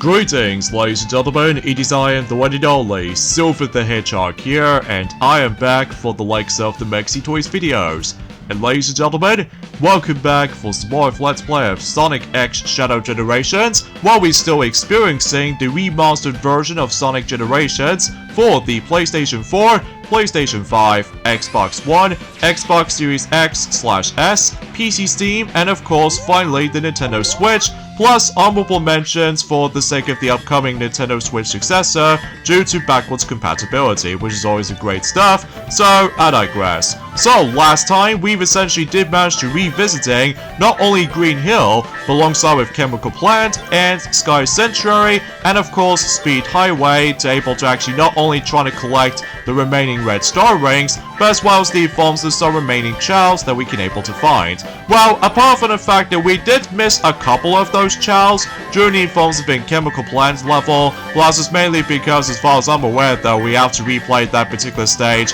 Greetings, ladies and gentlemen, it is I am the one and only Silver the Hedgehog here, and I am back for the likes of the Mexi Toys videos. And ladies and gentlemen, welcome back for some more of Let's Play of Sonic X Shadow Generations, while we're still experiencing the remastered version of Sonic Generations for the PlayStation 4, PlayStation 5, Xbox One, Xbox Series X/S, PC Steam, and of course, finally, the Nintendo Switch, plus honorable mentions for the sake of the upcoming Nintendo Switch successor due to backwards compatibility, which is always a great stuff, so I digress. So last time, we've essentially did manage to revisiting not only Green Hill, but alongside with Chemical Plant and Sky Sanctuary, and of course Speed Highway, to able to actually not only try to collect the remaining red star rings, but as well as the forms of some remaining Chaos that we can able to find. Well, apart from the fact that we did miss a couple of those Chaos during the forms of being Chemical Plant level, plus it's mainly because, as far as I'm aware though, we have to replay that particular stage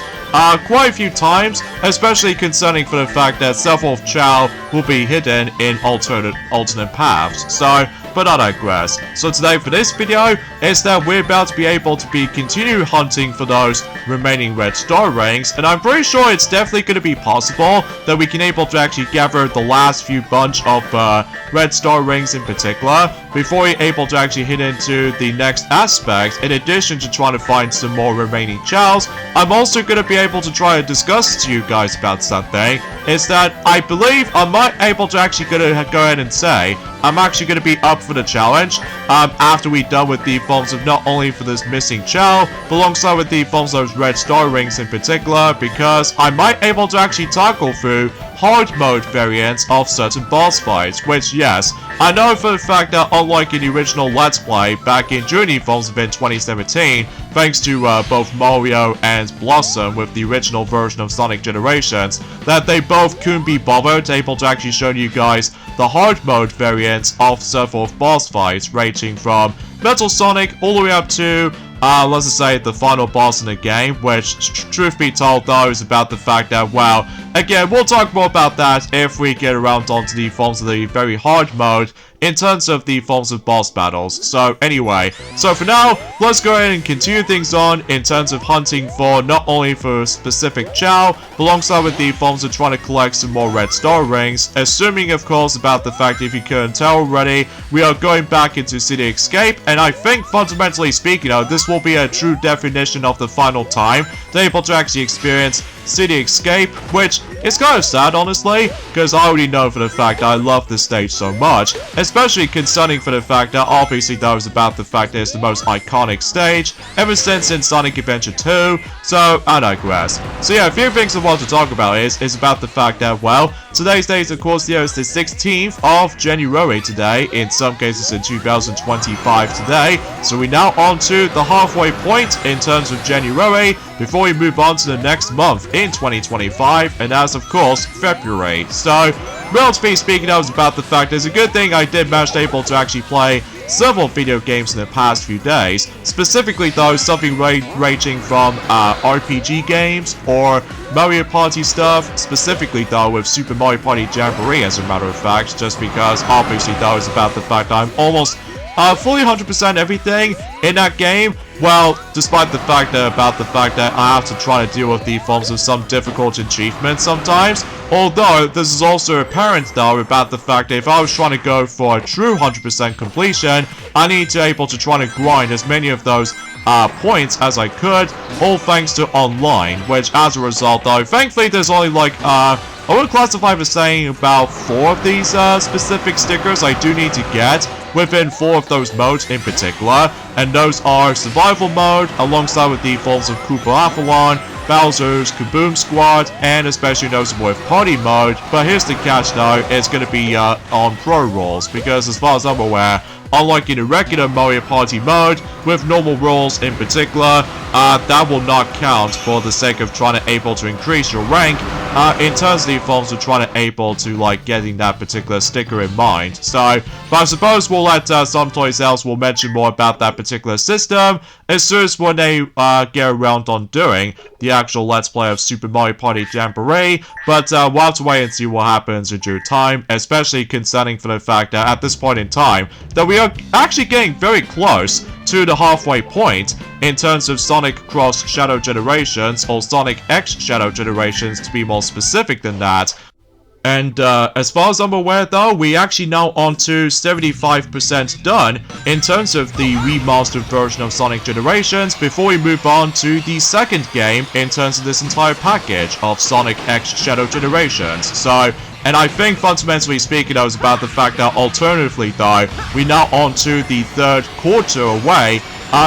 quite a few times, especially concerning for the fact that several of Chao will be hidden in alternate paths. So, but I digress. So today for this video is that we're about to be able to continue hunting for those remaining red star rings, and I'm pretty sure it's definitely going to be possible that we can able to actually gather the last few bunch of red star rings in particular before we're able to actually hit into the next aspect. In addition to trying to find some more remaining Chaos, I'm also going to be able to try to discuss to you guys about something, is that I believe I might able to actually go ahead and say I'm actually going to be up for the challenge after we're done with the forms of not only for this missing Chao, but alongside with the forms of those red star rings in particular, because I might able to actually tackle through hard mode variants of certain boss fights, which yes, I know for the fact that unlike in the original Let's Play back in Journey Forms of in 2017, thanks to both Mario and Blossom with the original version of Sonic Generations, that they both couldn't be bothered able to actually show you guys the hard mode variants of several boss fights, ranging from Metal Sonic all the way up to let's just say the final boss in the game, which, truth be told though, is about the fact that, well, again, we'll talk more about that if we get around onto the forms of the very hard mode in terms of the forms of boss battles. So anyway, so for now, let's go ahead and continue things on in terms of hunting for not only for a specific Chao, but alongside with the forms of trying to collect some more red star rings, assuming of course about the fact, if you couldn't tell already, we are going back into City Escape, and I think fundamentally speaking, this will be a true definition of the final time they're able to actually experience City Escape, which is kind of sad honestly, because I already know for the fact I love this stage so much, especially concerning for the fact that obviously that was about the fact that it's the most iconic stage ever since in Sonic Adventure 2, so I digress. So yeah, a few things I want to talk about is about the fact that, well, today's date of course here is the 16th of January today, in some cases in 2025 today, so we're now on to the halfway point in terms of January, before we move on to the next month in 2025, and that's of course February. So, relatively speaking, that was about the fact it's a good thing I did manage to able to actually play several video games in the past few days, specifically though something ranging from RPG games or Mario Party stuff, specifically though with Super Mario Party Jamboree as a matter of fact, just because obviously that was about the fact I'm almost fully 100% everything in that game. Well, despite the fact that I have to try to deal with the forms of some difficult achievements sometimes, although this is also apparent though about the fact that if I was trying to go for a true 100% completion, I need to able to try to grind as many of those points as I could, all thanks to online, which as a result though, thankfully there's only like I would classify as saying about 4 of these specific stickers I do need to get within 4 of those modes in particular, and those are Survival Mode, alongside with the forms of Koopa Avalon, Bowser's Kaboom Squad, and especially noticeable with Party Mode. But here's the catch though, it's going to be on Pro rules, because as far as I'm aware, unlike in the regular Mario Party mode, with normal rolls in particular, that will not count for the sake of trying to able to increase your rank in terms of the forms of trying to able to like getting that particular sticker in mind. So, but I suppose we'll let some toy sales will mention more about that particular system as soon as when they get around on doing the actual Let's Play of Super Mario Party Jamboree. But we'll have to wait and see what happens in due time, especially concerning for the fact that at this point in time that we are are actually getting very close to the halfway point in terms of Sonic Cross Shadow Generations, or Sonic X Shadow Generations to be more specific than that. And as far as I'm aware though, we actually now on to 75% done in terms of the remastered version of Sonic Generations before we move on to the second game in terms of this entire package of Sonic X Shadow Generations. So, and I think fundamentally speaking, that was about the fact that alternatively though, we now on to the third quarter away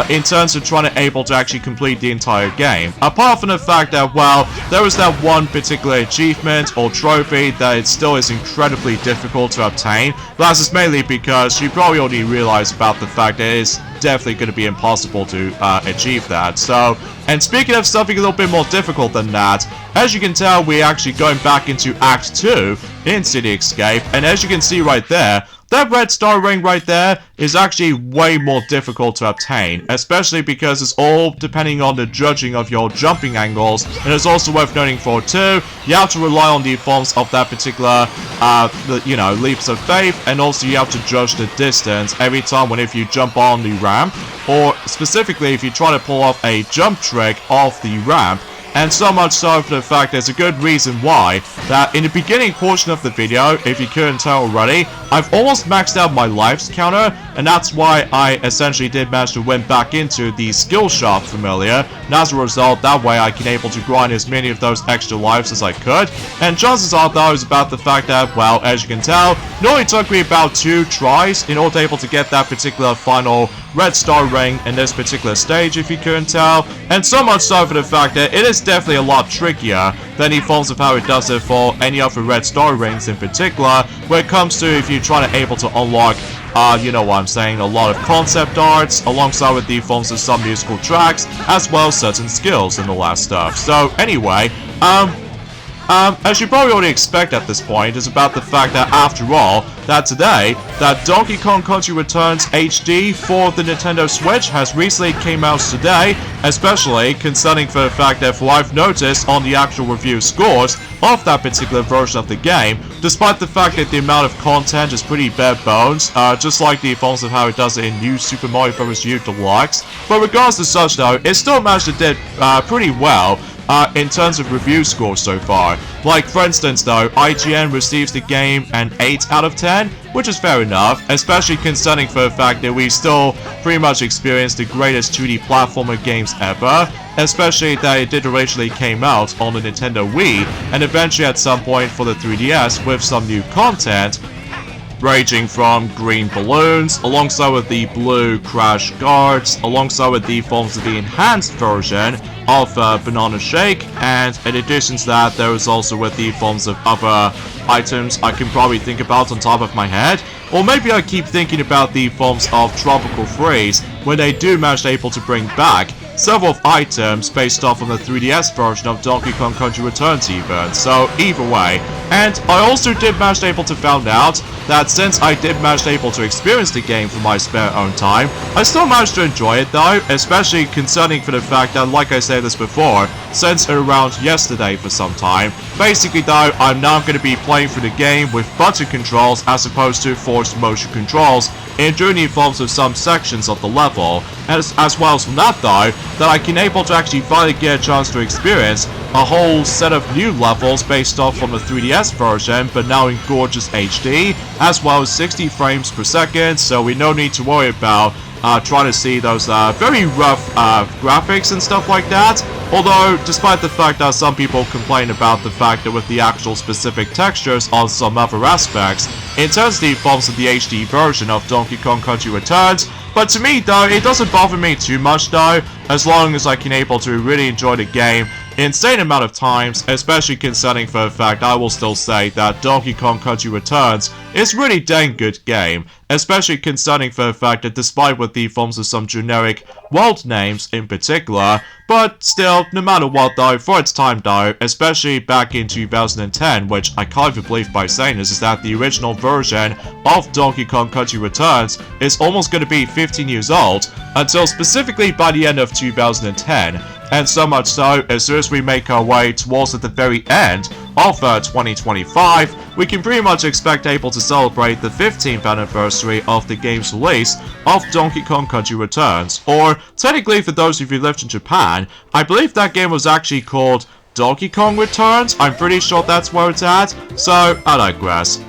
in terms of trying to able to actually complete the entire game. Apart from the fact that, well, there was that one particular achievement or trophy that it still is incredibly difficult to obtain, but that's just mainly because you probably already realized about the fact that it is definitely going to be impossible to achieve that. So, and speaking of something a little bit more difficult than that, as you can tell, we're actually going back into Act 2 in City Escape, and as you can see right there, that red star ring right there is actually way more difficult to obtain, especially because it's all depending on the judging of your jumping angles, and it's also worth noting for too, you have to rely on the forms of that particular, leaps of faith, and also you have to judge the distance every time whenever you jump on the ramp, or specifically if you try to pull off a jump trick off the ramp. And so much so for the fact there's a good reason why, that in the beginning portion of the video, if you couldn't tell already, I've almost maxed out my lives counter, and that's why I essentially did manage to win back into the skill shop familiar, and as a result, that way I can able to grind as many of those extra lives as I could, and chances are though is about the fact that, well, as you can tell, it only took me about 2 tries in order to able to get that particular final red star ring in this particular stage, if you couldn't tell, and so much so for the fact that it is definitely a lot trickier than the forms of how it does it for any other red star rings in particular, when it comes to if you're trying to able to unlock, you know what I'm saying, a lot of concept arts, alongside with the forms of some musical tracks, as well as certain skills and the last stuff. So anyway, as you probably already expect at this point, is about the fact that after all, that today, that Donkey Kong Country Returns HD for the Nintendo Switch has recently came out today, especially concerning for the fact that what I've noticed on the actual review scores of that particular version of the game, despite the fact that the amount of content is pretty bare bones, just like the forms of how it does it in New Super Mario Bros. U Deluxe, but regardless to such though, it still managed to do pretty well in terms of review scores so far. Like, for instance though, IGN receives the game an 8 out of 10, which is fair enough, especially concerning for the fact that we still pretty much experienced the greatest 2D platformer games ever, especially that it did originally came out on the Nintendo Wii, and eventually at some point for the 3DS with some new content, ranging from green balloons, alongside with the blue crash guards, alongside with the forms of the enhanced version of Banana Shake, and in addition to that, there is also with the forms of other items I can probably think about on top of my head, or maybe I keep thinking about the forms of Tropical Freeze, when they do manage able to bring back several items based off on the 3DS version of Donkey Kong Country Returns even, so either way. And I also did manage able to find out that since I did manage able to experience the game for my spare own time, I still managed to enjoy it though, especially concerning for the fact that, like I said this before, since around yesterday for some time, basically though, I'm now going to be playing through the game with button controls as opposed to forced motion controls, and during the forms of some sections of the level, as well as from that though, that I can able to actually finally get a chance to experience a whole set of new levels based off from the 3DS version, but now in gorgeous HD, as well as 60 frames per second, so we no need to worry about trying to see those very rough graphics and stuff like that. Although, despite the fact that some people complain about the fact that with the actual specific textures on some other aspects, in terms of the forms of the HD version of Donkey Kong Country Returns, but to me though, it doesn't bother me too much though, as long as I can able to really enjoy the game insane amount of times, especially concerning for the fact I will still say that Donkey Kong Country Returns is really dang good game, especially concerning for the fact that despite with the forms of some generic world names in particular, but still, no matter what though, for its time though, especially back in 2010, which I can't even believe by saying this, is that the original version of Donkey Kong Country Returns is almost going to be 15 years old, until specifically by the end of 2010. And so much so, as soon as we make our way towards at the very end of 2025, we can pretty much expect able to celebrate the 15th anniversary of the game's release of Donkey Kong Country Returns. Or, technically for those of you who lived in Japan, I believe that game was actually called Donkey Kong Returns. I'm pretty sure that's where it's at, so I digress.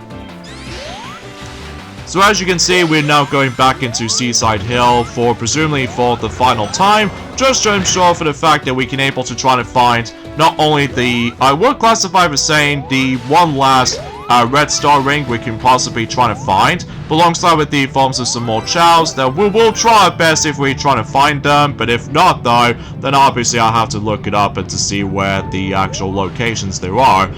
So as you can see, we're now going back into Seaside Hill presumably for the final time, just to ensure for the fact that we can able to try to find not only the, I would classify as saying, the one last red star ring we can possibly try to find, but alongside with the forms of some more Chaos that we will try our best if we try to find them, but if not though, then obviously I'll have to look it up and to see where the actual locations there are.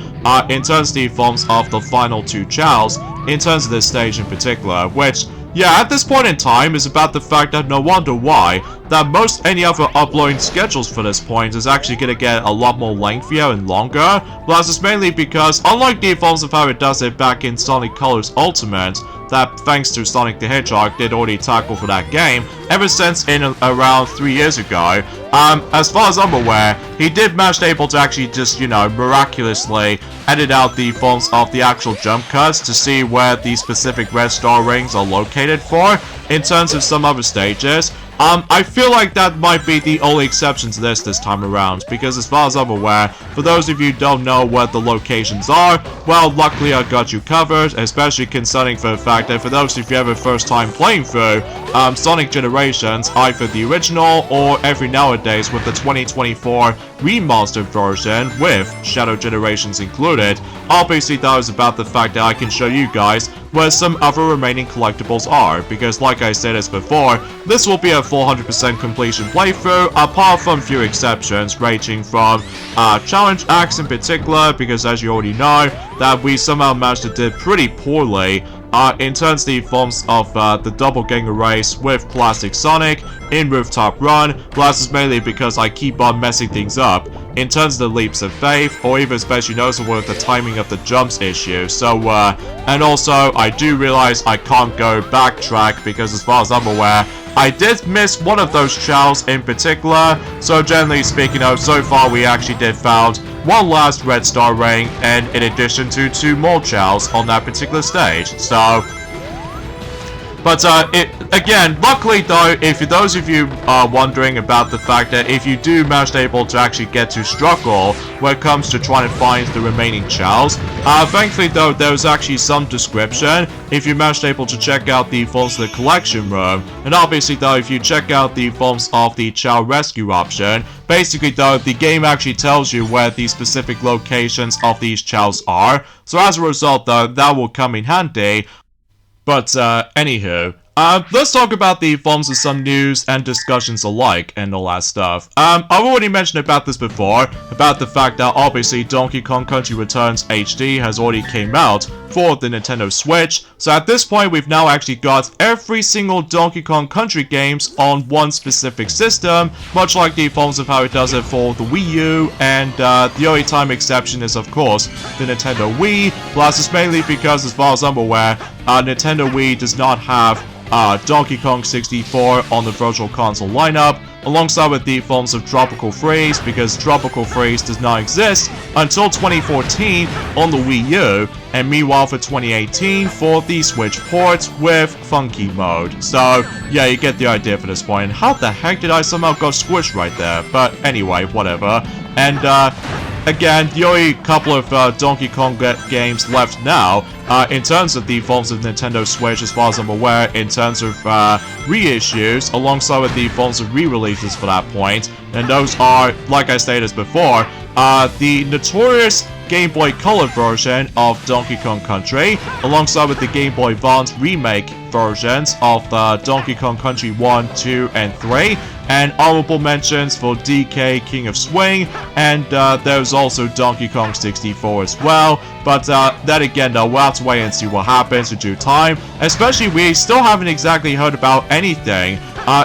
In terms of the forms of the final two Chaos, in terms of this stage in particular, which, yeah, at this point in time is about the fact that no wonder why that most any other uploading schedules for this point is actually going to get a lot more lengthier and longer. Plus, it's mainly because, unlike the forms of how it does it back in Sonic Colors Ultimate, that thanks to Sonic the Hedgehog did already tackle for that game, ever since in around 3 years ago, as far as I'm aware, he did manage able to actually just, you know, miraculously edit out the forms of the actual jump cuts to see where the specific red star rings are located for, in terms of some other stages. I feel like that might be the only exception to this time around, because as far as I'm aware, for those of you who don't know where the locations are, well, luckily I got you covered, especially concerning for the fact that for those of you ever first time playing through Sonic Generations, either the original or every nowadays with the 2024 remastered version with Shadow Generations included, obviously that was about the fact that I can show you guys where some other remaining collectibles are, because like I said as before, this will be a 400% completion playthrough, apart from few exceptions, ranging from challenge acts in particular, because as you already know, that we somehow managed to do pretty poorly in terms of the forms of the doppelganger race with Plastic Sonic in Rooftop Run, plus it's mainly because I keep on messing things up in terms of the leaps of faith, or even especially noticeable with the timing of the jumps issue. So, and also, I do realize I can't go backtrack, because as far as I'm aware, I did miss one of those Chaos in particular, so generally speaking, so far we actually did found one last red star ring, and in addition to 2 more Chaos on that particular stage, so... But, again, luckily though, if those of you are wondering about the fact that if you do manage able to actually get to struggle when it comes to trying to find the remaining Chaos, thankfully though, there's actually some description if you managed able to check out the forms of the collection room, and obviously though, if you check out the forms of the Chao rescue option, basically though, the game actually tells you where the specific locations of these Chaos are, so as a result though, that will come in handy. But, anywho, let's talk about the forms of some news and discussions alike and all that stuff. I've already mentioned about this before, about the fact that obviously Donkey Kong Country Returns HD has already came out for the Nintendo Switch, so at this point we've now actually got every single Donkey Kong Country games on one specific system, much like the forms of how it does it for the Wii U, and the only time exception is of course the Nintendo Wii, plus it's mainly because as far as I'm aware, Nintendo Wii does not have Donkey Kong 64 on the Virtual Console lineup, alongside with the forms of Tropical Freeze, because Tropical Freeze does not exist until 2014 on the Wii U, and meanwhile for 2018 for the Switch port with Funky Mode. So, yeah, you get the idea for this point. How the heck did I somehow go squished right there? But anyway, whatever. And, again, the only couple of Donkey Kong games left now, in terms of the forms of Nintendo Switch, as far as I'm aware, in terms of reissues, alongside with the forms of re-releases for that point, and those are, like I stated before, the notorious Game Boy Color version of Donkey Kong Country, alongside with the Game Boy Advance remake versions of Donkey Kong Country 1, 2, and 3, and honorable mentions for DK King of Swing, and there's also Donkey Kong 64 as well, but then again though, we'll have to wait and see what happens in due time, especially we still haven't exactly heard about anything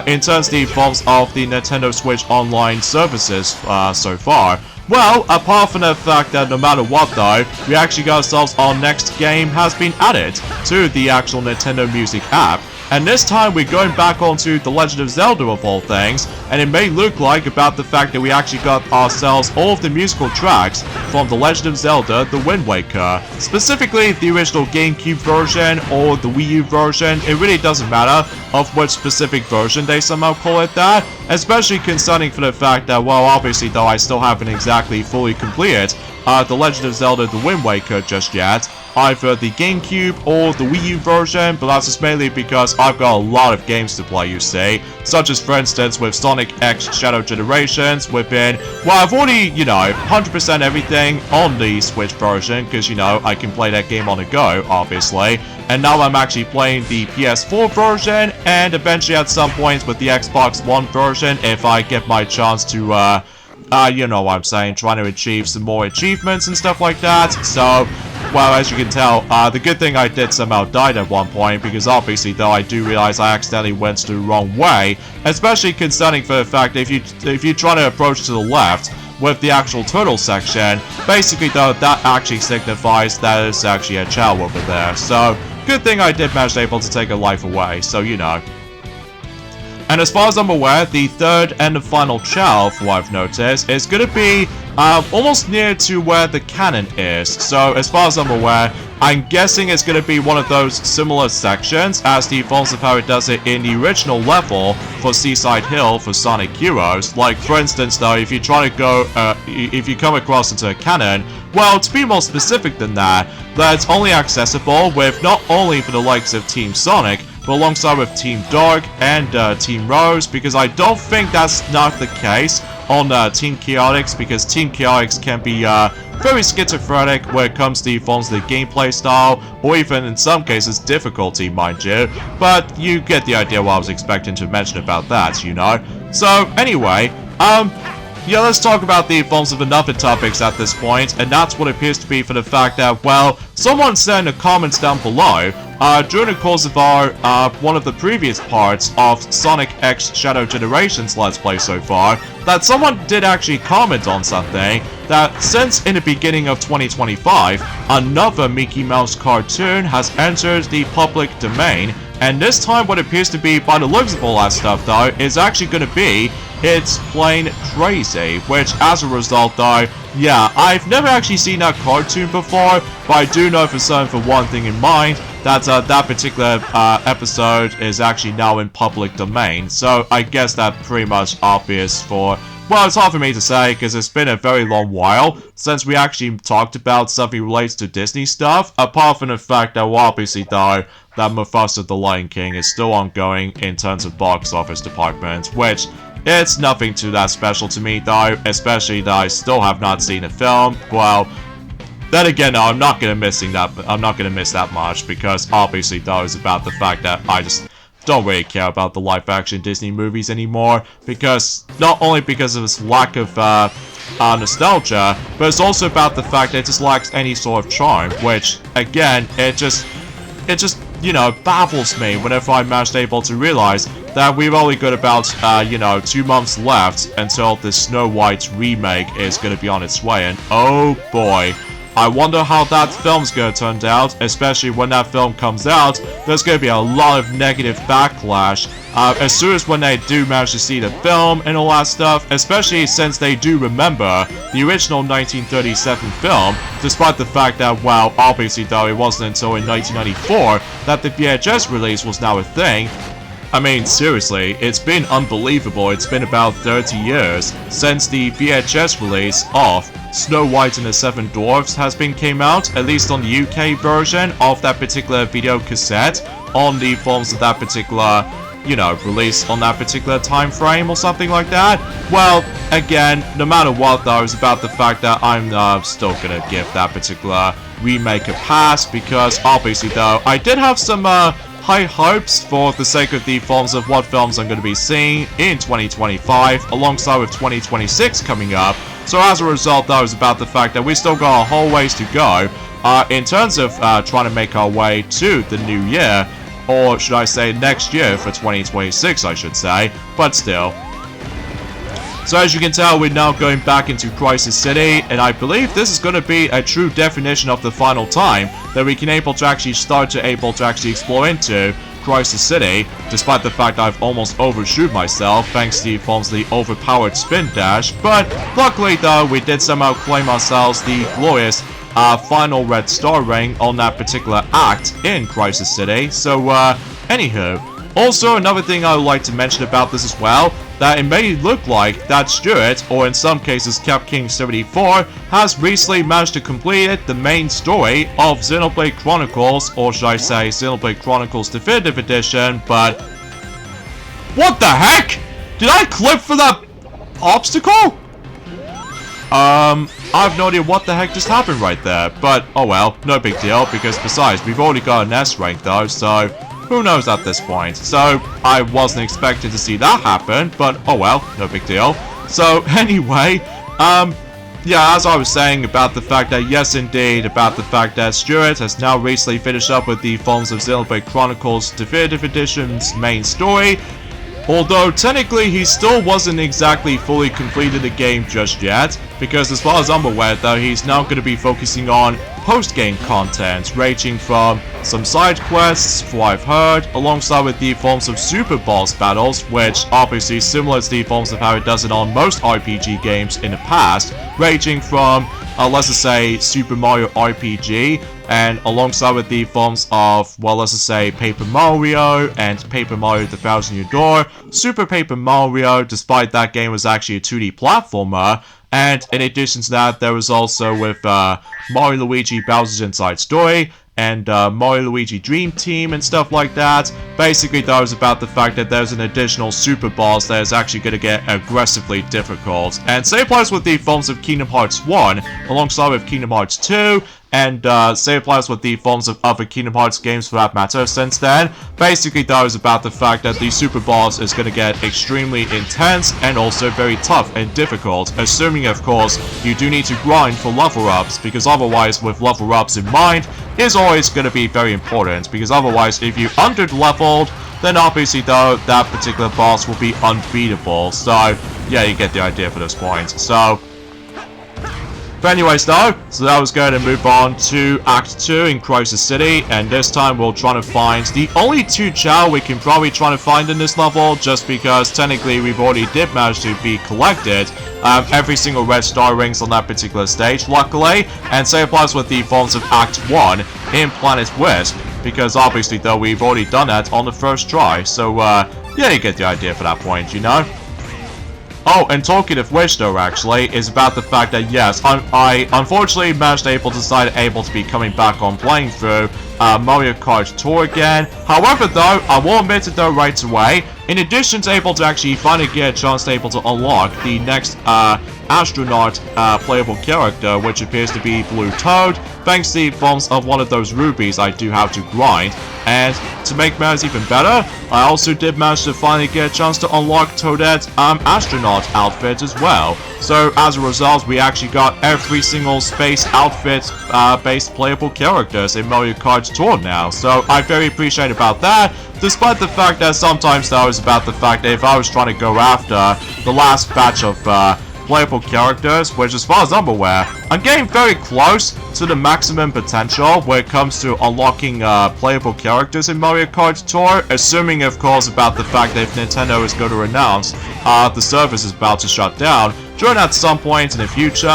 in terms of the forms of the Nintendo Switch Online services so far. Well, apart from the fact that no matter what though, we actually got ourselves our next game has been added to the actual Nintendo Music app, and this time we're going back onto The Legend of Zelda of all things, and it may look like about the fact that we actually got ourselves all of the musical tracks from The Legend of Zelda The Wind Waker. Specifically the original GameCube version or the Wii U version, it really doesn't matter of which specific version they somehow call it that, especially concerning for the fact that, well, obviously though I still haven't exactly fully completed The Legend of Zelda The Wind Waker just yet, either the GameCube or the Wii U version, but that's just mainly because I've got a lot of games to play, you see, such as for instance with Sonic X Shadow Generations, within, well, I've already, you know, 100% everything on the Switch version, because, you know, I can play that game on the go, obviously, and now I'm actually playing the PS4 version, and eventually at some point with the Xbox One version, if I get my chance to, you know what I'm saying, trying to achieve some more achievements and stuff like that. So, well, as you can tell, the good thing I did somehow died at one point, because obviously, though, I do realize I accidentally went the wrong way, especially concerning for the fact that if you try to approach to the left with the actual turtle section, basically, though, that actually signifies that it's actually a Chao over there. So, good thing I did manage able to take a life away, so, you know. And as far as I'm aware, the third and the final Chao, for what I've noticed, is going to be almost near to where the cannon is. So as far as I'm aware, I'm guessing it's going to be one of those similar sections as the forms of how it does it in the original level for Seaside Hill for Sonic Heroes. Like, for instance, though, if you try to go, if you come across into a cannon, well, to be more specific than that, that's only accessible with not only for the likes of Team Sonic, but alongside with Team Dark and Team Rose, because I don't think that's not the case on Team Chaotix, because Team Chaotix can be very schizophrenic when it comes to the forms of the gameplay style, or even in some cases difficulty, mind you, but you get the idea what I was expecting to mention about that, you know. So anyway, yeah, let's talk about the forms of another topics at this point, and that's what appears to be for the fact that, well, someone said in the comments down below, during the course of our, one of the previous parts of Sonic X Shadow Generations Let's Play so far, that someone did actually comment on something, that since in the beginning of 2025, another Mickey Mouse cartoon has entered the public domain, and this time what appears to be, by the looks of all that stuff though, is actually going to be It's Plain Crazy, which as a result though, yeah, I've never actually seen that cartoon before, but I do know for certain for one thing in mind, that that particular episode is actually now in public domain, so I guess that's pretty much obvious for, well, it's hard for me to say, because it's been a very long while since we actually talked about something related to Disney stuff, apart from the fact that, well, obviously though, that Mufasa the Lion King is still ongoing in terms of box office department, which it's nothing too that special to me though, especially that I still have not seen a film. Well, then again, no, I'm not gonna miss that much, because obviously though it's about the fact that I just don't really care about the live-action Disney movies anymore, because not only because of its lack of nostalgia, but it's also about the fact that it just lacks any sort of charm, which again, it just you know, baffles me whenever I'm able to realize that we've only got about, you know, 2 months left until the Snow White remake is going to be on its way, and oh boy, I wonder how that film's going to turn out, especially when that film comes out. There's going to be a lot of negative backlash as soon as when they do manage to see the film and all that stuff, especially since they do remember the original 1937 film, despite the fact that, well, obviously though it wasn't until in 1994 that the VHS release was now a thing. I mean, seriously, it's been unbelievable. It's been about 30 years since the VHS release of Snow White and the Seven Dwarfs has been came out, at least on the UK version of that particular video cassette, on the forms of that particular, you know, release on that particular time frame or something like that. Well, again, no matter what though, it's about the fact that I'm still gonna give that particular remake a pass, because obviously though, I did have some high hopes for the sake of the forms of what films I'm going to be seeing in 2025, alongside with 2026 coming up. So as a result, though, it's about the fact that we still got a whole ways to go in terms of trying to make our way to the new year, or should I say next year for 2026, I should say, but still. So as you can tell, we're now going back into Crisis City, and I believe this is going to be a true definition of the final time that we can able to actually explore into, Crisis City, despite the fact I've almost overshoot myself thanks to the forms of the overpowered spin dash. But luckily though, we did somehow claim ourselves the glorious final red star ring on that particular act in Crisis City. So anywho, also another thing I would like to mention about this as well, that it may look like that Stuart, or in some cases Capking 74, has recently managed to complete the main story of Xenoblade Chronicles, or should I say Xenoblade Chronicles Definitive Edition, but... What the heck? Did I clip for that obstacle? I have no idea what the heck just happened right there, but oh well, no big deal, because besides, we've already got an S rank though, so who knows at this point. So, I wasn't expecting to see that happen, but oh well, no big deal. So, anyway, yeah, as I was saying about the fact that, yes indeed, about the fact that Stuart has now recently finished up with the Forms of Xenoblade Chronicles Definitive Edition's main story, although technically he still wasn't exactly fully completed the game just yet, because as far as I'm aware though, he's now going to be focusing on post-game content, ranging from some side quests, for what I've heard, alongside with the forms of super boss battles, which obviously similar to the forms of how it does it on most RPG games in the past, ranging from, let's just say, Super Mario RPG, and alongside with the forms of, well, let's just say, Paper Mario and Paper Mario The Thousand Year Door, Super Paper Mario, despite that game was actually a 2D platformer, and in addition to that, there was also with Mario Luigi Bowser's Inside Story, and Mario Luigi Dream Team and stuff like that. Basically, that was about the fact that there's an additional super boss that is actually going to get aggressively difficult. And same applies with the forms of Kingdom Hearts 1, alongside with Kingdom Hearts 2, and same applies with the forms of other Kingdom Hearts games for that matter since then. Basically, that was about the fact that the super boss is going to get extremely intense and also very tough and difficult, assuming of course you do need to grind for level ups, because otherwise with level ups in mind is always going to be very important, because otherwise if you under-leveled, then obviously though that particular boss will be unbeatable. So yeah, you get the idea for this point. So but anyways though, so that was going to move on to Act 2 in Crisis City, and this time we'll try to find the only 2 Chao we can probably try to find in this level, just because technically we've already did manage to be collected every single red star rings on that particular stage, luckily, and same applies with the forms of Act 1 in Planet Wisp, because obviously though we've already done that on the first try, so yeah, you get the idea for that point, you know? Oh, and talking of which though, actually, is about the fact that yes, I unfortunately managed to be coming back on playing through Mario Kart Tour again. However though, I will admit it though right away, in addition to able to actually finally get a chance to able to unlock the next astronaut playable character, which appears to be Blue Toad, thanks to the forms of one of those rubies I do have to grind. And to make matters even better, I also did manage to finally get a chance to unlock Toadette's astronaut outfit as well. So as a result, we actually got every single space outfit based playable characters in Mario Kart Tour now. So I very appreciate about that, despite the fact that sometimes that was about the fact that if I was trying to go after the last batch of playable characters, which as far as I'm aware, I'm getting very close to the maximum potential when it comes to unlocking playable characters in Mario Kart Tour, assuming of course about the fact that if Nintendo is going to announce the service is about to shut down during at some point in the future.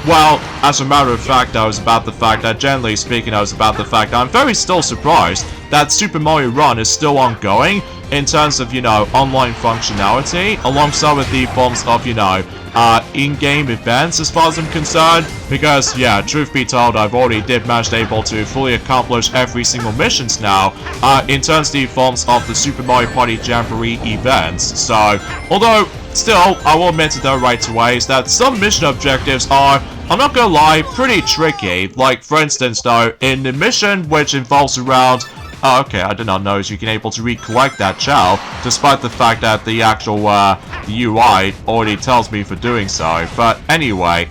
Well, as a matter of fact, I was about the fact that generally speaking, I was about the fact that I'm very still surprised that Super Mario Run is still ongoing in terms of, you know, online functionality, alongside with the forms of, you know, in-game events as far as I'm concerned, because yeah, truth be told, I've already did manage to able to fully accomplish every single missions now in terms of the forms of the Super Mario Party Jamboree events. So although still, I will admit it though right away, is that some mission objectives are, I'm not gonna lie, pretty tricky. Like for instance though, in the mission which involves around oh, okay, I did not know you can able to recollect that Chao, despite the fact that the actual the UI already tells me for doing so. But anyway,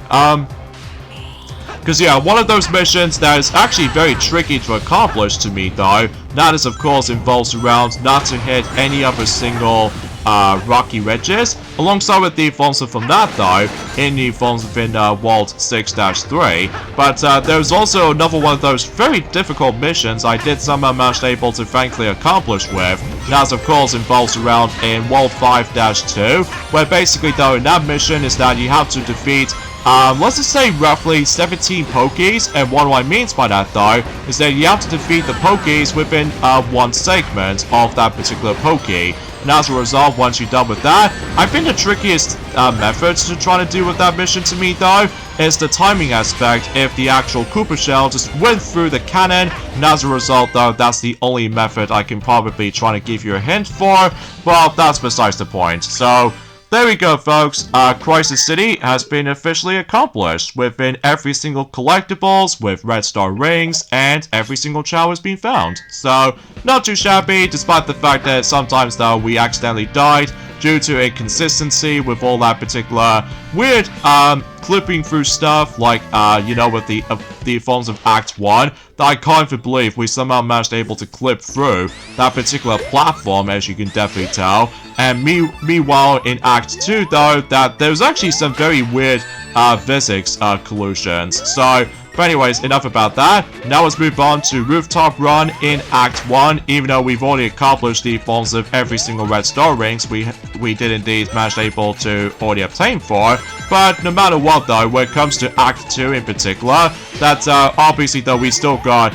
because yeah, one of those missions that is actually very tricky to accomplish to me though, that is of course involves around not to hit any other single rocky ridges, alongside with the forms from that though, in the forms within World 6-3. But there's also another one of those very difficult missions I did somehow manage able to thankfully accomplish with. That of course involves around in World 5-2, where basically though in that mission is that you have to defeat let's just say roughly 17 Pokies, and what I mean by that though is that you have to defeat the Pokies within one segment of that particular Poke. And as a result, once you're done with that, I think the trickiest methods to try to do with that mission to me though is the timing aspect. If the actual Koopa shell just went through the cannon, and as a result though, that's the only method I can probably try to give you a hint for. Well, that's besides the point. So there we go, folks. Crisis City has been officially accomplished within every single collectibles with red star rings, and every single Chao has been found. So, not too shabby, despite the fact that sometimes though we accidentally died due to inconsistency with all that particular weird clipping through stuff, like you know, with the forms of Act 1. I can't even believe we somehow managed able to clip through that particular platform, as you can definitely tell. And meanwhile, in Act 2, though, that there's actually some very weird physics collusions. So, but anyways, enough about that. Now let's move on to Rooftop Run in Act 1. Even though we've already accomplished the forms of every single red star rings, we did indeed manage able to already obtain for. But no matter what though, when it comes to Act 2 in particular, that obviously though we still got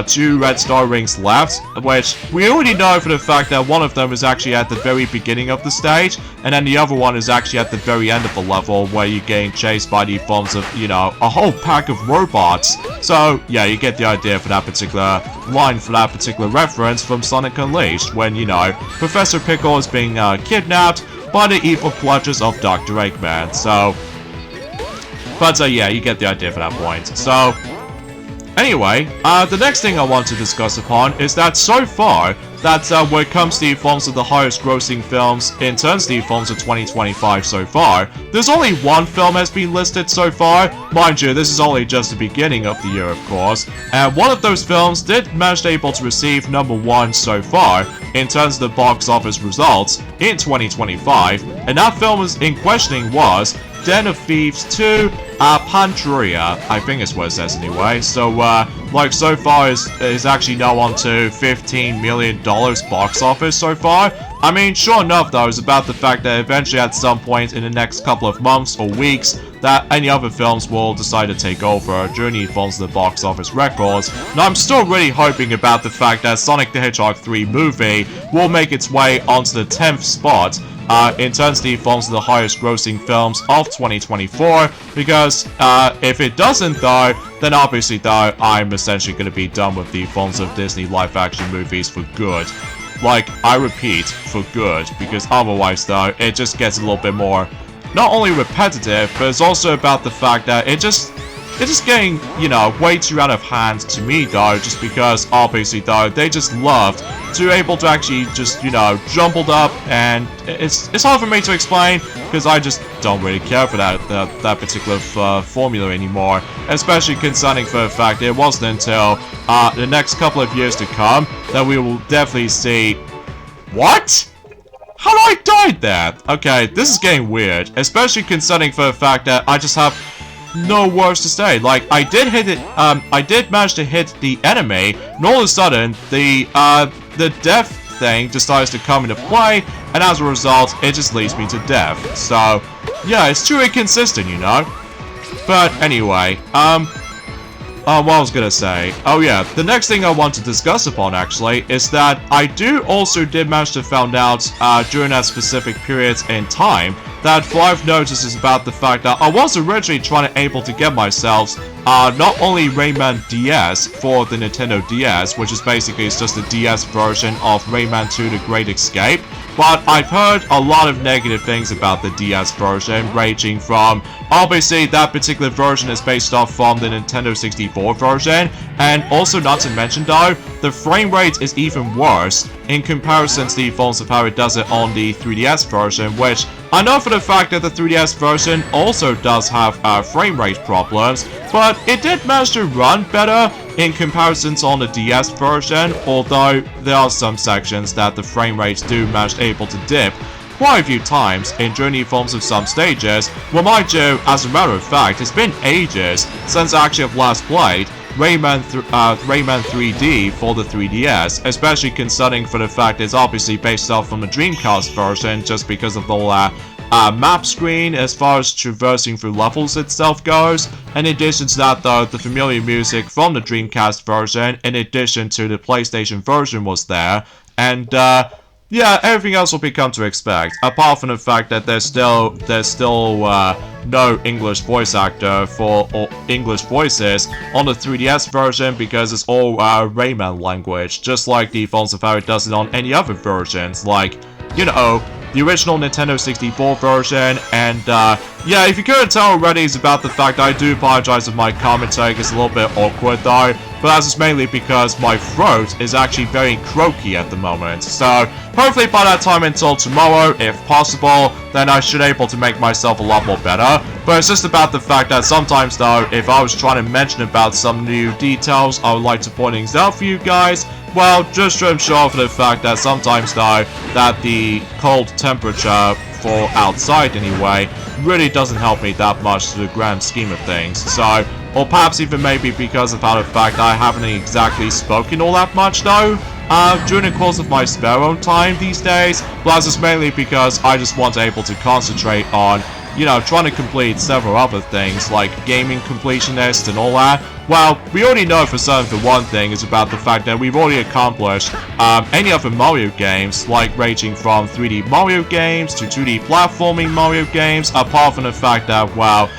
2 red star rings left, which we already know for the fact that one of them is actually at the very beginning of the stage, and then the other one is actually at the very end of the level, where you're getting chased by the forms of, you know, a whole pack of robots. So yeah, you get the idea for that particular line, for that particular reference from Sonic Unleashed, when, you know, Professor Pickle is being kidnapped by the evil clutches of Dr. Eggman. So, but yeah, you get the idea for that point. So, anyway, the next thing I want to discuss upon is that so far, that when it comes to the forms of the highest grossing films in terms of the films of 2025 so far, there's only one film has been listed so far. Mind you, this is only just the beginning of the year, of course, and one of those films did manage able to receive #1 so far in terms of the box office results in 2025, and that film in questioning was Den of Thieves 2, Panchuria, I think is what it says anyway. So, like, so far is actually now on to $15 million box office so far. I mean, sure enough though, it's about the fact that eventually at some point in the next couple of months or weeks, that any other films will decide to take over during the forms of the box office records. And I'm still really hoping about the fact that Sonic the Hedgehog 3 movie will make its way onto the 10th spot in terms of the forms of the highest grossing films of 2024, because if it doesn't though, then obviously though, I'm essentially going to be done with the forms of Disney live action movies for good. Like, I repeat, for good, because otherwise though, it just gets a little bit more, not only repetitive, but it's also about the fact that it's just getting, you know, way too out of hand to me though, just because obviously though, they just loved to able to actually just, you know, jumbled up, and it's hard for me to explain, because I just don't really care for that particular formula anymore, especially concerning for the fact it wasn't until the next couple of years to come that we will definitely see. What? How I died there? Okay, this is getting weird, especially concerning for the fact that I just have no words to say. Like, I did hit it, I did manage to hit the enemy, and all of a sudden, the death thing decides to come into play, and as a result, it just leads me to death. So, yeah, it's too inconsistent, you know? But anyway, what I was gonna say, oh yeah, the next thing I want to discuss upon actually is that I did manage to find out during that specific period in time that what I've noticed is about the fact that I was originally trying to able to get myself not only Rayman DS for the Nintendo DS, which is basically it's just the DS version of Rayman 2 The Great Escape, but I've heard a lot of negative things about the DS version, ranging from obviously that particular version is based off from the Nintendo 64 version, and also not to mention though, the frame rate is even worse in comparison to the forms of how it does it on the 3DS version, which I know for the fact that the 3DS version also does have frame rate problems, but it did manage to run better in comparison to on the DS version, although there are some sections that the frame rates do manage able to dip quite a few times in journey forms of some stages. Well, mind you, as a matter of fact, it's been ages since I actually have last played Rayman 3D for the 3DS, especially concerning for the fact it's obviously based off from the Dreamcast version just because of the map screen as far as traversing through levels itself goes. In addition to that though, the familiar music from the Dreamcast version in addition to the PlayStation version was there, and yeah, everything else will become to expect, apart from the fact that there's still no English voice actor for English voices on the 3DS version because it's all Rayman language, just like the defaults of how it does it on any other versions, like, you know, the original Nintendo 64 version, and yeah, if you couldn't tell already, it's about the fact I do apologize if my commentary is a little bit awkward though, but that's just mainly because my throat is actually very croaky at the moment. So hopefully by that time until tomorrow, if possible, then I should be able to make myself a lot more better. But it's just about the fact that sometimes though, if I was trying to mention about some new details I would like to point things out for you guys, well, just to ensure for the fact that sometimes though, that the cold temperature for outside anyway, really doesn't help me that much to the grand scheme of things. So, or perhaps even maybe because of the fact I haven't exactly spoken all that much though, during the course of my spare own time these days, but that's just mainly because I just want to able to concentrate on, you know, trying to complete several other things, like gaming completionist and all that. Well, we already know for certain for one thing is about the fact that we've already accomplished any other Mario games, like ranging from 3D Mario games to 2D platforming Mario games, apart from the fact that, well,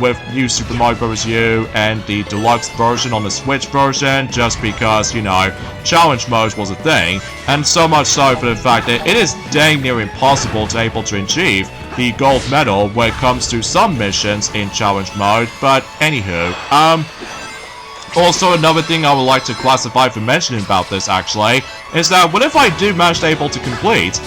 with New Super Mario Bros. U and the deluxe version on the Switch version, just because, you know, challenge mode was a thing, and so much so for the fact that it is dang near impossible to able to achieve the gold medal when it comes to some missions in challenge mode. But anywho, also another thing I would like to classify for mentioning about this actually is that what if I do manage to able to complete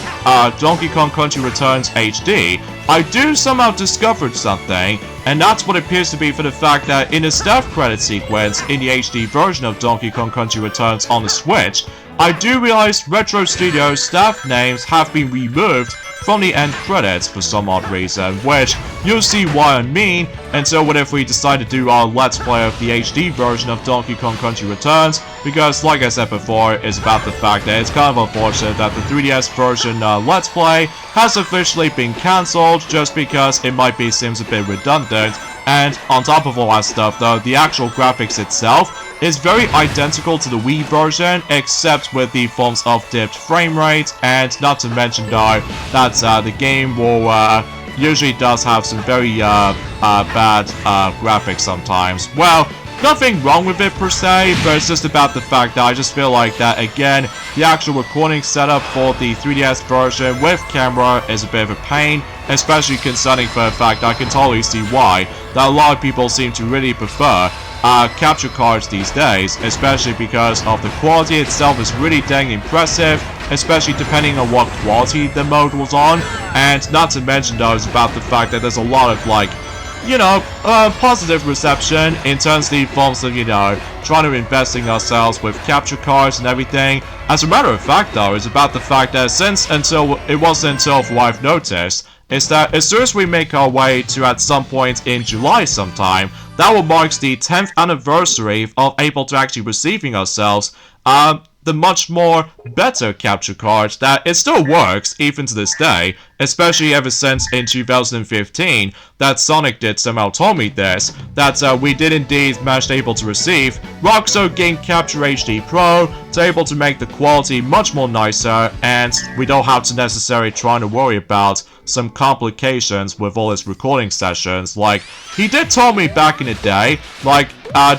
Donkey Kong Country Returns HD, I do somehow discovered something, and that's what appears to be for the fact that in the staff credit sequence in the HD version of Donkey Kong Country Returns on the Switch, I do realize Retro Studios staff names have been removed from the end credits for some odd reason, which you'll see why I mean. And so what if we decide to do our Let's Play of the HD version of Donkey Kong Country Returns, because like I said before, it's about the fact that it's kind of unfortunate that the 3DS version Let's Play has officially been cancelled just because it might be seems a bit redundant. And on top of all that stuff though, the actual graphics itself is very identical to the Wii version, except with the forms of dipped frame rate, and not to mention though, that the game will usually does have some very bad graphics sometimes. Well, nothing wrong with it per se, but it's just about the fact that I just feel like that, again, the actual recording setup for the 3DS version with camera is a bit of a pain, especially concerning for the fact I can totally see why that a lot of people seem to really prefer capture cards these days, especially because of the quality itself is really dang impressive, especially depending on what quality the mode was on, and not to mention though is about the fact that there's a lot of like, you know, positive reception in terms of the forms of, you know, trying to investing ourselves with capture cards and everything. As a matter of fact though, it's about the fact that it wasn't until I've noticed, is that as soon as we make our way to at some point in July sometime, that will mark the 10th anniversary of able to actually receiving ourselves the much more better capture card that it still works even to this day, especially ever since in 2015 that Sonic did somehow told me this, that we did indeed manage to able to receive Roxo Game Capture HD Pro to able to make the quality much more nicer, and we don't have to necessarily try to worry about some complications with all his recording sessions. Like, he did tell me back in the day, like,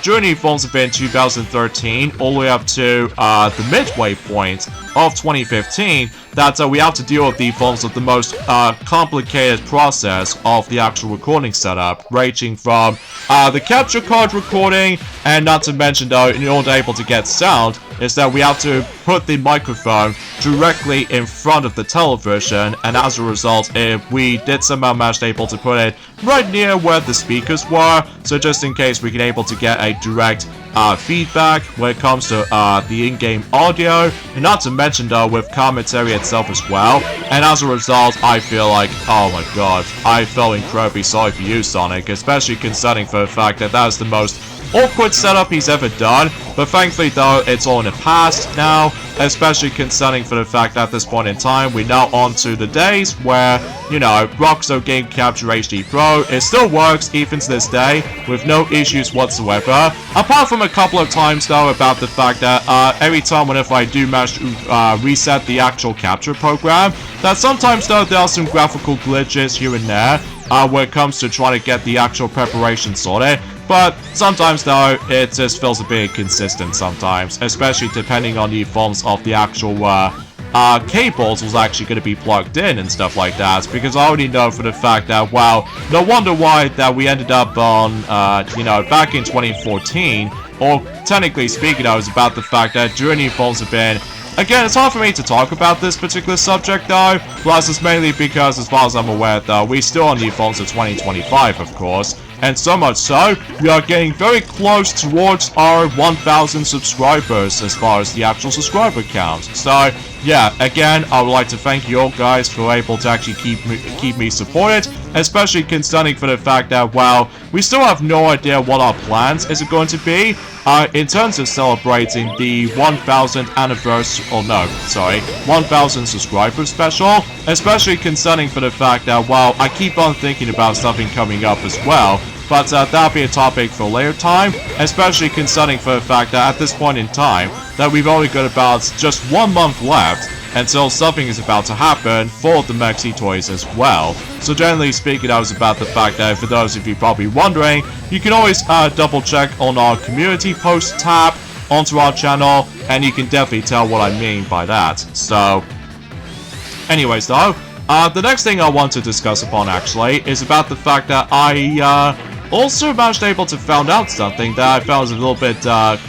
during the forms of in 2013 all the way up to the midway point of 2015, that we have to deal with the forms of the most complicated process of the actual recording setup, ranging from the capture card recording, and not to mention though, in order to be able to get sound, is that we have to put the microphone directly in front of the television, and as a result, we did somehow manage to able to put it right near where the speakers were, so just in case we can able to get a direct feedback when it comes to the in-game audio, and not to mention though with commentary itself as well. And as a result, I feel like, oh my god, I felt incredibly sorry for you, Sonic, especially considering for the fact that that is the most awkward setup he's ever done. But thankfully though, it's all in the past now, especially concerning for the fact that at this point in time, we're now on to the days where, you know, Roxo Game Capture HD Pro, it still works even to this day, with no issues whatsoever. Apart from a couple of times though, about the fact that every time whenever I do manage to reset the actual capture program, that sometimes though, there are some graphical glitches here and there, when it comes to trying to get the actual preparation sorted. But sometimes though, it just feels a bit inconsistent sometimes, especially depending on the forms of the actual cables was actually going to be plugged in and stuff like that, because I already know for the fact that, well, no wonder why that we ended up on, you know, back in 2014, or technically speaking, I was about the fact that during the forms have been, again, it's hard for me to talk about this particular subject though, plus it's mainly because, as far as I'm aware though, we're still on the phones of 2025, of course, and so much so, we are getting very close towards our 1,000 subscribers as far as the actual subscriber count. So, yeah, again, I would like to thank you all guys for able to actually keep me supported, especially concerning for the fact that, well, we still have no idea what our plans is going to be in terms of celebrating the 1,000th anniversary, or no, sorry, 1,000 subscriber special, especially concerning for the fact that, well, I keep on thinking about something coming up as well. But that'll be a topic for a later time, especially concerning for the fact that at this point in time, that we've only got about just 1 month left until something is about to happen for the Mexi toys as well. So generally speaking, I was about the fact that for those of you probably wondering, you can always double check on our community post tab onto our channel, and you can definitely tell what I mean by that. So, anyways though, the next thing I want to discuss upon actually is about the fact that I also managed able to find out something that I found was a little bit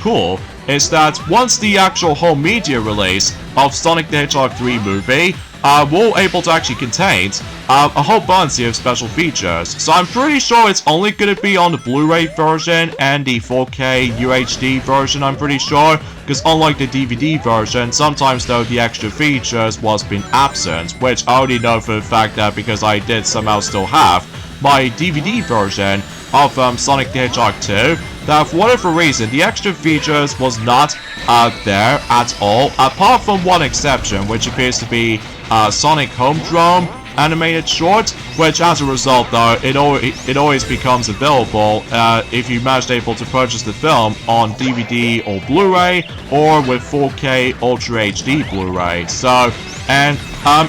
cool, is that once the actual home media release of Sonic the Hedgehog 3 movie, we're able to actually contain a whole bunch of special features. So I'm pretty sure it's only going to be on the Blu-ray version and the 4K UHD version, I'm pretty sure, because unlike the DVD version, sometimes though the extra features was been absent, which I already know for the fact that because I did somehow still have my DVD version of Sonic the Hedgehog 2, that for whatever reason, the extra features was not there at all, apart from one exception, which appears to be Sonic Home Drone animated short, which as a result though, it always becomes available if you managed able to purchase the film on DVD or Blu-ray, or with 4K Ultra HD Blu-ray. So, and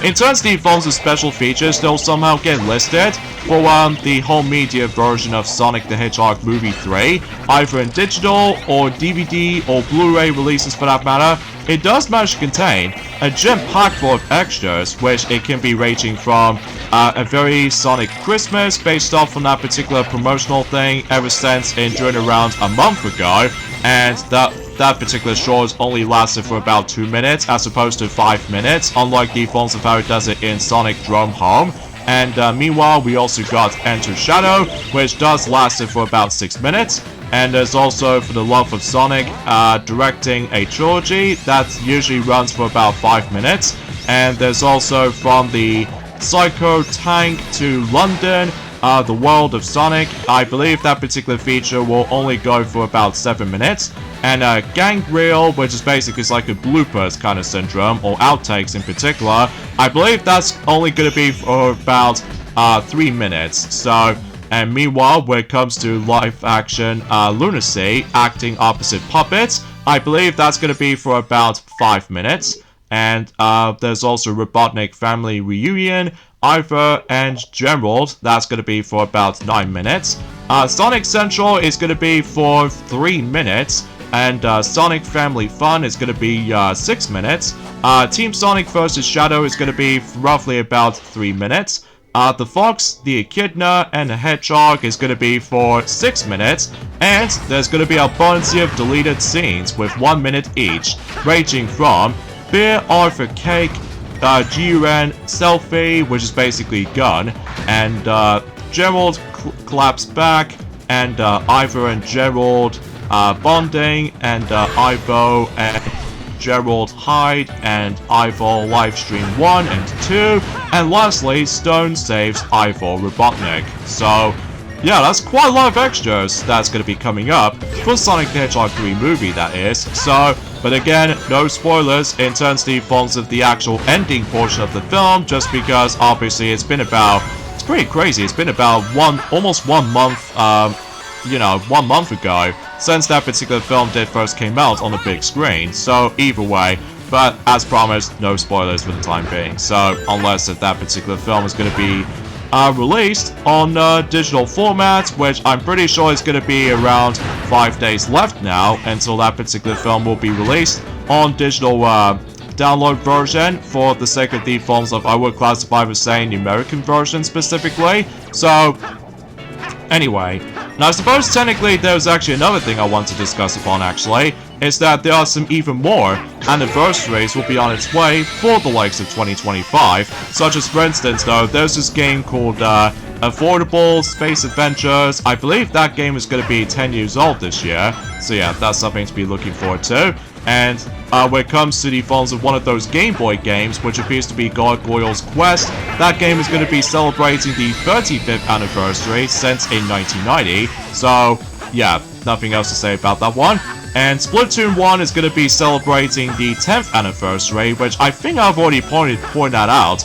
in terms of the forms of special features, they'll somehow get listed for the home media version of Sonic the Hedgehog Movie 3, either in digital or DVD or Blu-ray releases for that matter. It does manage to contain a gem pack full of extras, which it can be ranging from a very Sonic Christmas based off on that particular promotional thing ever since during around a month ago, and that particular short only lasted for about 2 minutes as opposed to 5 minutes, unlike the forms of how it does it in Sonic Drum Home. And meanwhile, we also got Enter Shadow, which does last it for about 6 minutes. And there's also, for the love of Sonic, directing a trilogy that usually runs for about 5 minutes. And there's also from the Psycho Tank to London, the World of Sonic. I believe that particular feature will only go for about 7 minutes. And Gang Reel, which is basically like a bloopers kind of syndrome, or outtakes in particular, I believe that's only going to be for about 3 minutes. So, and meanwhile, when it comes to live action Lunacy, acting opposite puppets, I believe that's going to be for about 5 minutes. And there's also Robotnik Family Reunion, Ivor and Gerald, that's going to be for about 9 minutes. Sonic Central is going to be for 3 minutes. And Sonic Family Fun is going to be 6 minutes. Team Sonic vs. Shadow is going to be roughly about 3 minutes. The Fox, the Echidna, and the Hedgehog is going to be for 6 minutes. And there's going to be a bunch of deleted scenes with 1 minute each, ranging from Beer, Arthur Cake, G-Ren, Selfie, which is basically Gun, and Gerald claps back, and Ivor and Gerald Bonding, and Ivo and Gerald Hyde, and Ivo Livestream 1 and 2, and lastly, Stone saves Ivo Robotnik. So, yeah, that's quite a lot of extras that's going to be coming up for Sonic the Hedgehog 3 movie, that is. So, but again, no spoilers in terms of the forms of the actual ending portion of the film, just because obviously it's pretty crazy. It's been about almost 1 month, 1 month ago since that particular film did first came out on the big screen. So either way, but as promised, no spoilers for the time being. So unless that particular film is going to be released on digital format, which I'm pretty sure is going to be around 5 days left now until that particular film will be released on digital download version, for the sake of the forms of, I would classify as saying the American version specifically. So anyway, now I suppose technically there's actually another thing I want to discuss upon actually, is that there are some even more anniversaries will be on its way for the likes of 2025, such as for instance though, there's this game called Affordable Space Adventures. I believe that game is going to be 10 years old this year, so yeah, that's something to be looking forward to. And when it comes to the forms of one of those Game Boy games, which appears to be Gargoyle's Quest, that game is going to be celebrating the 35th anniversary since in 1990, so yeah, nothing else to say about that one. And Splatoon 1 is going to be celebrating the 10th anniversary, which I think I've already pointed that out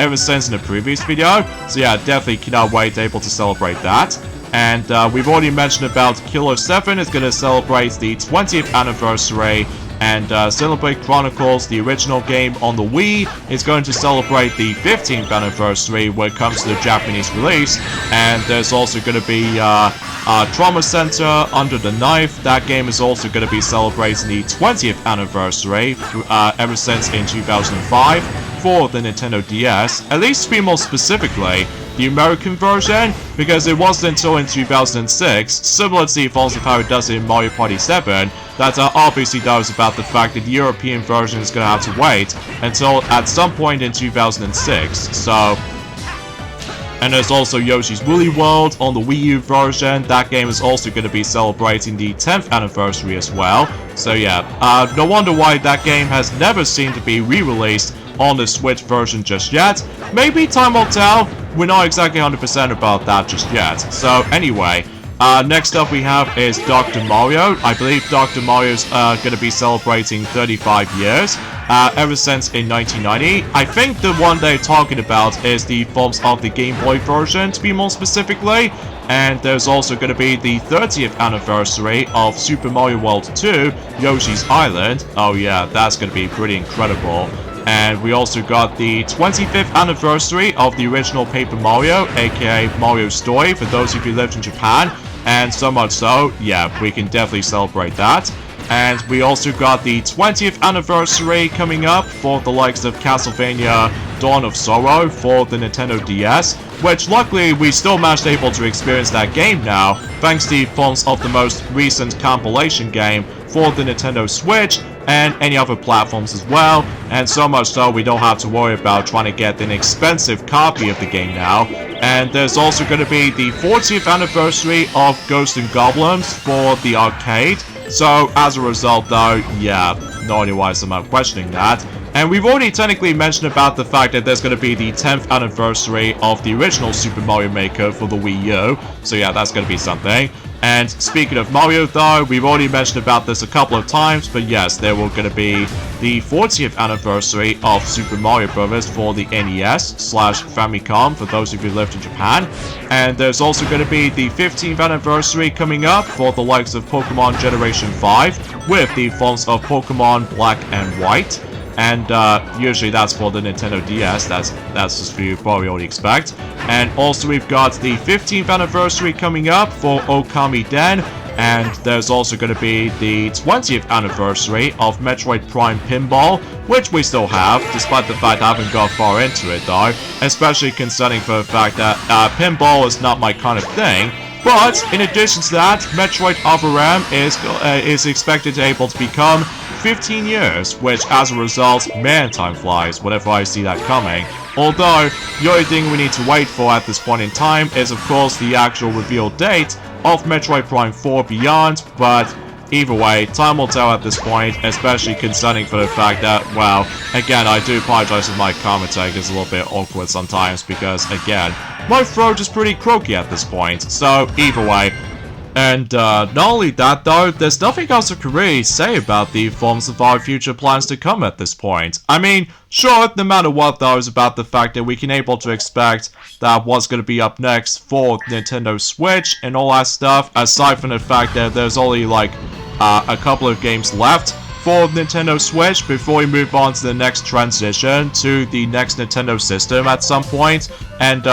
ever since in the previous video. So yeah, definitely cannot wait able to celebrate that. And we've already mentioned about Killer 7 is going to celebrate the 20th anniversary. And Xenoblade Chronicles, the original game on the Wii, is going to celebrate the 15th anniversary when it comes to the Japanese release. And there's also going to be Trauma Center Under the Knife. That game is also going to be celebrating the 20th anniversary ever since in 2005 for the Nintendo DS. At least to be more specifically, the American version, because it wasn't until in 2006, similar to the forms of how it does in Mario Party 7, that obviously knows about the fact that the European version is going to have to wait until at some point in 2006, so. And there's also Yoshi's Woolly World on the Wii U version. That game is also going to be celebrating the 10th anniversary as well. So yeah, no wonder why that game has never seemed to be re-released on the Switch version just yet. Maybe time will tell. We're not exactly 100% about that just yet. So anyway, next up we have is Dr. Mario. I believe Dr. Mario's going to be celebrating 35 years. Ever since in 1990. I think the one they're talking about is the forms of the Game Boy version, to be more specifically. And there's also going to be the 30th anniversary of Super Mario World 2, Yoshi's Island. Oh yeah, that's going to be pretty incredible. And we also got the 25th anniversary of the original Paper Mario, aka Mario Story, for those of you who lived in Japan. And so much so, yeah, we can definitely celebrate that. And we also got the 20th anniversary coming up for the likes of Castlevania Dawn of Sorrow for the Nintendo DS, which luckily we still managed able to experience that game now, thanks to the forms of the most recent compilation game for the Nintendo Switch and any other platforms as well, and so much so we don't have to worry about trying to get an expensive copy of the game now. And there's also going to be the 40th anniversary of Ghosts and Goblins for the arcade. So, as a result though, yeah, no idea why I'm questioning that. And we've already technically mentioned about the fact that there's going to be the 10th anniversary of the original Super Mario Maker for the Wii U. So yeah, that's going to be something. And speaking of Mario though, we've already mentioned about this a couple of times, but yes, there will going to be the 40th anniversary of Super Mario Bros. For the NES/Famicom, for those of you who lived in Japan. And there's also going to be the 15th anniversary coming up for the likes of Pokemon Generation 5, with the forms of Pokemon Black and White. And usually that's for the Nintendo DS, that's just for you probably already expect. And also we've got the 15th anniversary coming up for Okami Den, and there's also going to be the 20th anniversary of Metroid Prime Pinball, which we still have, despite the fact I haven't got far into it though, especially concerning for the fact that pinball is not my kind of thing. But in addition to that, Metroid Other M is expected to able to become 15 years, which as a result, man, time flies whenever I see that coming. Although, the only thing we need to wait for at this point in time is of course the actual reveal date of Metroid Prime 4 Beyond, but either way, time will tell at this point, especially concerning for the fact that, well, again, I do apologize if my commentary is a little bit awkward sometimes because, again, my throat is pretty croaky at this point, so either way. And not only that though, there's nothing else I can really say about the forms of our future plans to come at this point. I mean, sure, no matter what though, is about the fact that we can able to expect that what's going to be up next for Nintendo Switch and all that stuff, aside from the fact that there's only like a couple of games left for Nintendo Switch before we move on to the next transition to the next Nintendo system at some point, and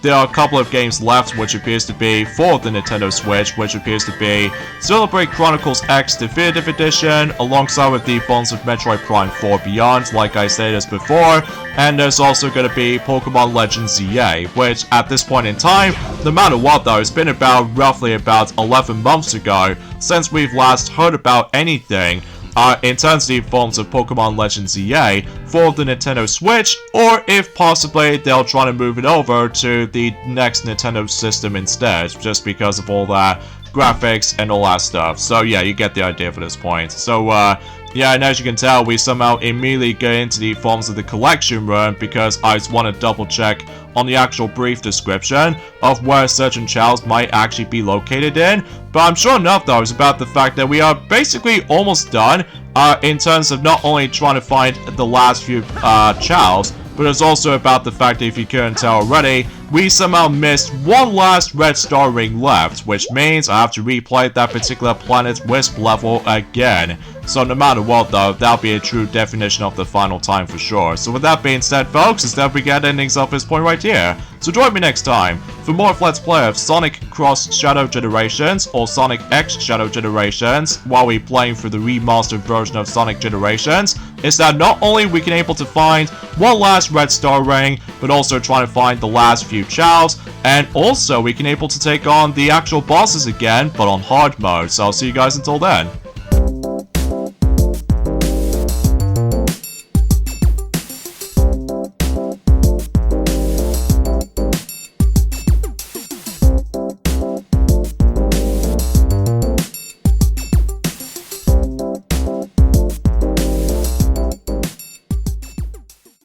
there are a couple of games left which appears to be for the Nintendo Switch, which appears to be Xenoblade Chronicles X Definitive Edition, alongside with the Bonds of Metroid Prime 4 Beyond, like I stated before, and there's also going to be Pokemon Legends ZA, which at this point in time, no matter what though, it's been roughly about 11 months ago since we've last heard about anything in terms of the forms of Pokemon Legends ZA for the Nintendo Switch, or if possibly they'll try to move it over to the next Nintendo system instead, just because of all that graphics and all that stuff. So yeah, you get the idea for this point. So yeah, and as you can tell, we somehow immediately get into the forms of the collection room because I just want to double check on the actual brief description of where certain Chaos might actually be located in. But I'm sure enough though, it's about the fact that we are basically almost done in terms of not only trying to find the last few Chaos, but it's also about the fact that if you couldn't tell already, we somehow missed one last red star ring left, which means I have to replay that particular Planet Wisp level again. So no matter what though, that'll be a true definition of the final time for sure. So with that being said folks, instead we get endings off this point right here. So join me next time for more of Let's Play of Sonic Cross Shadow Generations or Sonic X Shadow Generations while we're playing through the remastered version of Sonic Generations. Is that not only we can able to find one last red star ring, but also trying to find the last few Chaos, and also we can able to take on the actual bosses again, but on hard mode. So I'll see you guys until then.